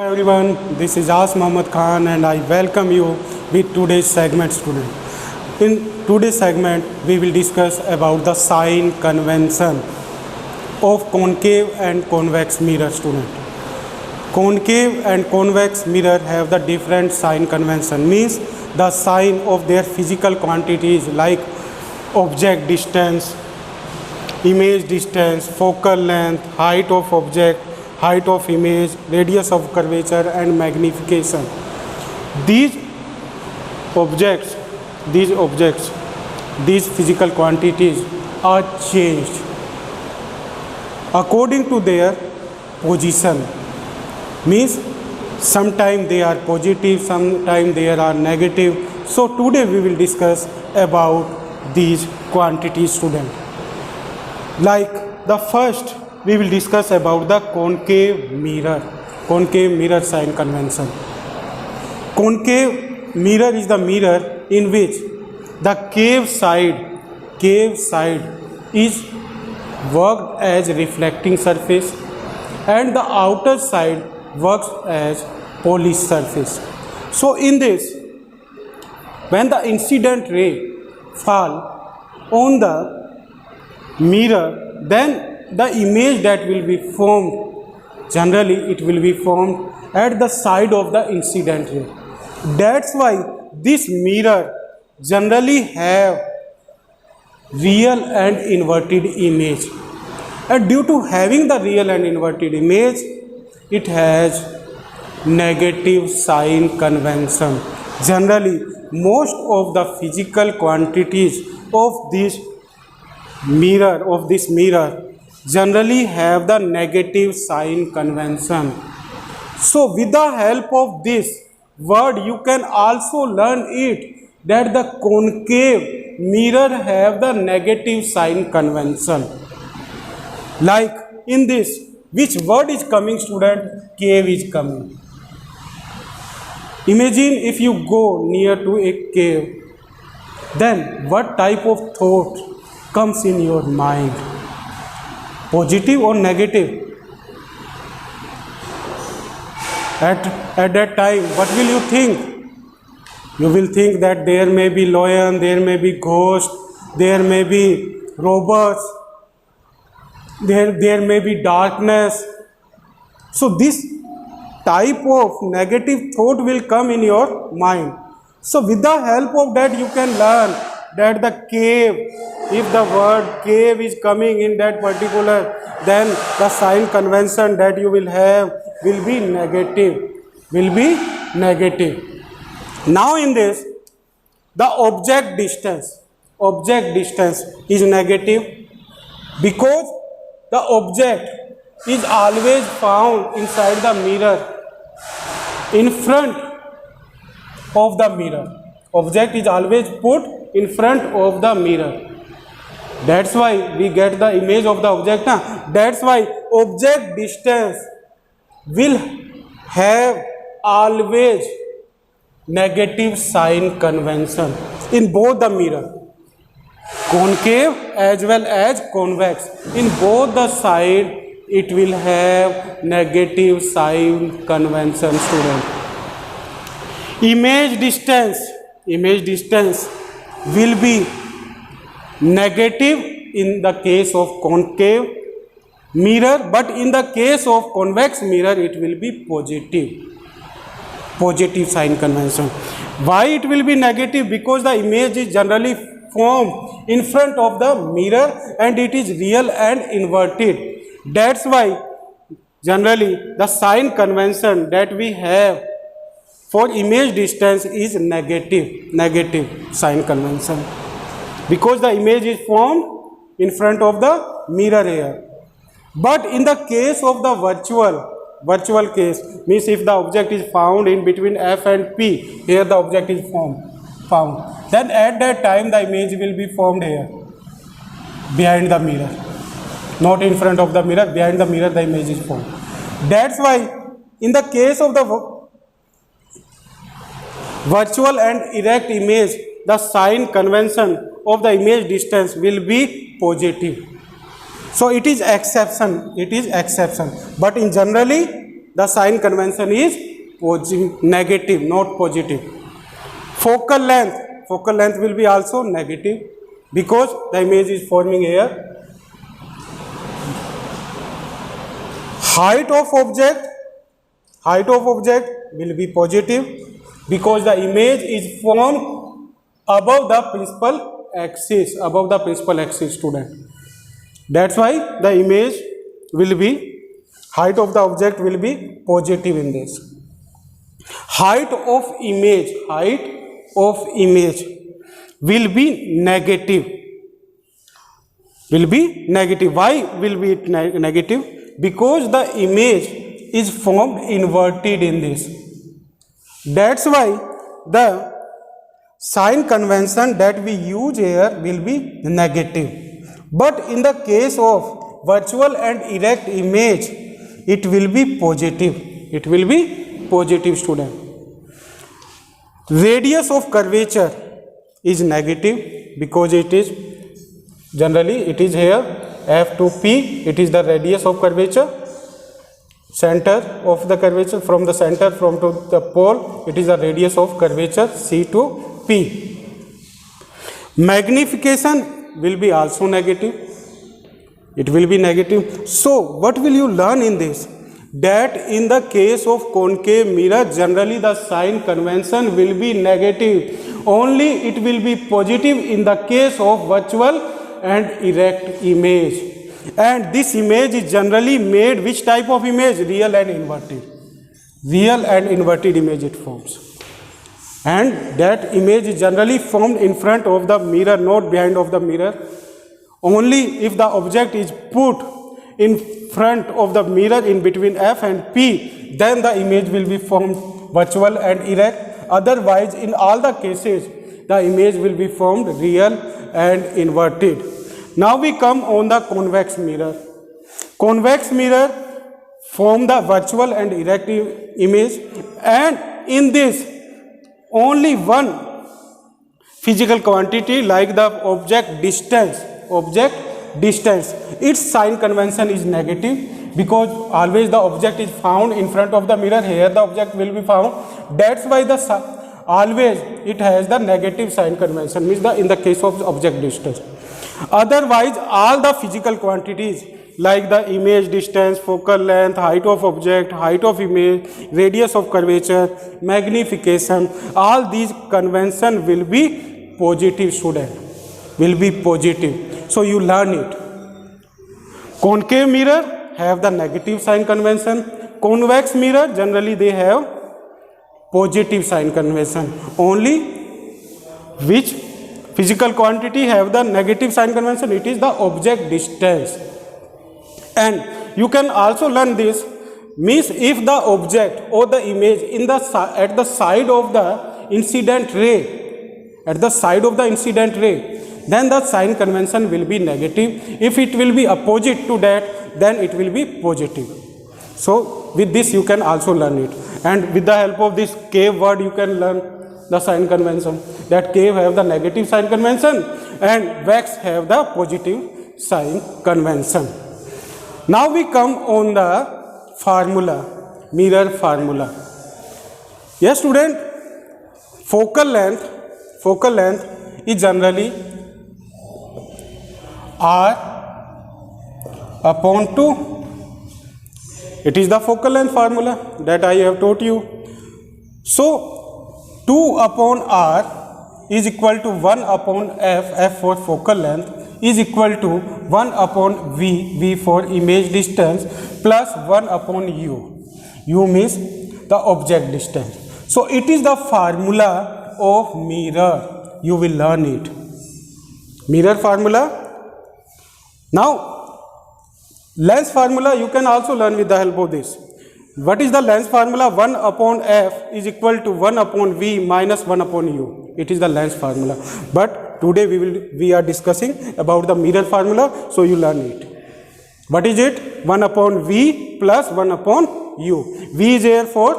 Hi everyone, this is As Muhammad Khan and I welcome you with today's segment student. In today's segment, we will discuss about the sign convention of concave and convex mirror student. Concave and convex mirror have the different sign convention, means the sign of their physical quantities like object distance, image distance, focal length, height of object, height of image, radius of curvature and magnification. These objects, these physical quantities are changed according to their position. Means sometimes they are positive, sometimes they are negative. So today we will discuss about these quantities student. Like the first we will discuss about the concave mirror sign convention. Concave mirror is the mirror in which the cave side is worked as reflecting surface and the outer side works as polished surface. So in this, when the incident ray fall on the mirror, then the image that will be formed, generally it will be formed at the side of the incident ray. That's why this mirror generally have real and inverted image, and due to having the real and inverted image, it has negative sign convention. Generally, most of the physical quantities of this mirror generally have the negative sign convention. So with the help of this word you can also learn it that the concave mirror have the negative sign convention. Like in this, which word is coming student? Cave is coming. Imagine if you go near to a cave, then what type of thought comes in your mind? Positive or negative? At that time, what will you think? You will think that there may be lion, there may be ghost, there may be robots, there may be darkness. So this type of negative thought will come in your mind. So with the help of that you can learn that the cave, if the word cave is coming in that particular, then the sign convention that you will have will be negative. Now in this, the object distance is negative because the object is always found inside the mirror, in front of the mirror. Object is always put in front of the mirror. That's why we get the image of the object. That's why object distance will have always negative sign convention in both the mirror, concave as well as convex. In both the side it will have negative sign convention student. Image distance will be negative in the case of concave mirror, but in the case of convex mirror it will be positive sign convention. Why it will be negative? Because the image is generally formed in front of the mirror and it is real and inverted. That's why generally the sign convention that we have for image distance is negative sign convention, because the image is formed in front of the mirror here. But in the case of the virtual case, means if the object is found in between F and P, here the object is found, then at that time the image will be formed here, behind the mirror, not in front of the mirror, behind the mirror the image is formed. That's why in the case of the virtual and erect image, the sign convention of the image distance will be positive. So it is exception, but in generally the sign convention is negative, not positive. Focal length will be also negative because the image is forming here. Height of object will be positive because the image is formed above the principal axis, student. That's why the image will be, height of the object will be positive in this. Height of image will be negative. Why will be negative? Because the image is formed inverted in this. That's why the sign convention that we use here will be negative. But in the case of virtual and erect image, it will be positive. Student. Radius of curvature is negative because it is here F to P. It is the radius of curvature. Center of the curvature, from the center to the pole, it is the radius of curvature C to P. Magnification will be also negative. It will be negative. So what will you learn in this? That in the case of concave mirror, generally the sign convention will be negative. Only it will be positive in the case of virtual and erect image. And this image is generally made, which type of image? Real and inverted image it forms. And that image is generally formed in front of the mirror, not behind of the mirror. Only if the object is put in front of the mirror in between F and P, then the image will be formed virtual and erect. Otherwise, in all the cases, the image will be formed real and inverted. Now we come on the convex mirror. Convex mirror form the virtual and erect image, and in this only one physical quantity, like the object distance, its sign convention is negative because always the object is found in front of the mirror. Here the object will be found. That's why always it has the negative sign convention, means in the case of object distance. Otherwise, all the physical quantities like the image distance, focal length, height of object, height of image, radius of curvature, magnification, all these convention will be positive, student. So you learn it. Concave mirror have the negative sign convention. Convex mirror generally they have positive sign convention. Only which physical quantity have the negative sign convention? It is the object distance. And you can also learn this, means if the object or the image at the side of the incident ray, then the sign convention will be negative. If it will be opposite to that, then it will be positive. So with this you can also learn it. And with the help of this cave word you can learn the sign convention. That cave have the negative sign convention and wax have the positive sign convention. Now we come on the formula, mirror formula. Yes, student, focal length is generally R upon 2. It is the focal length formula that I have taught you. So 2 upon R is equal to 1 upon F for focal length, is equal to 1 upon V for image distance, plus 1 upon U means the object distance. So it is the formula of mirror. You will learn it. Mirror formula. Now lens formula you can also learn with the help of this. What is the lens formula? 1 upon F is equal to 1 upon V minus 1 upon U. It is the lens formula. But today we are discussing about the mirror formula, so you learn it. What is it? 1 upon V plus 1 upon U. V is here for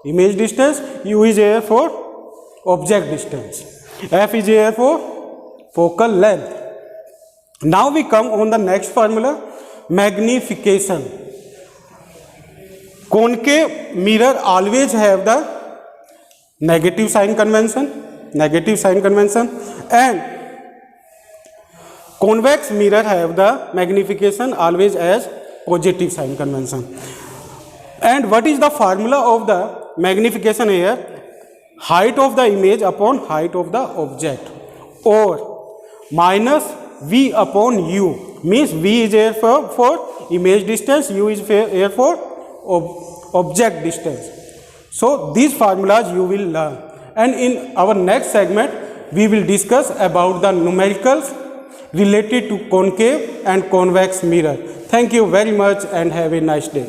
image distance, U is here for object distance, F is here for focal length. Now we come on the next formula, magnification. concave mirror always have the negative sign convention, and convex mirror have the magnification always as positive sign convention. And what is the formula of the magnification here? Height of the image upon height of the object, or minus V upon U, means V is here for image distance, U is here for object distance. So these formulas you will learn, and in our next segment we will discuss about the numericals related to concave and convex mirror. Thank you very much and have a nice day.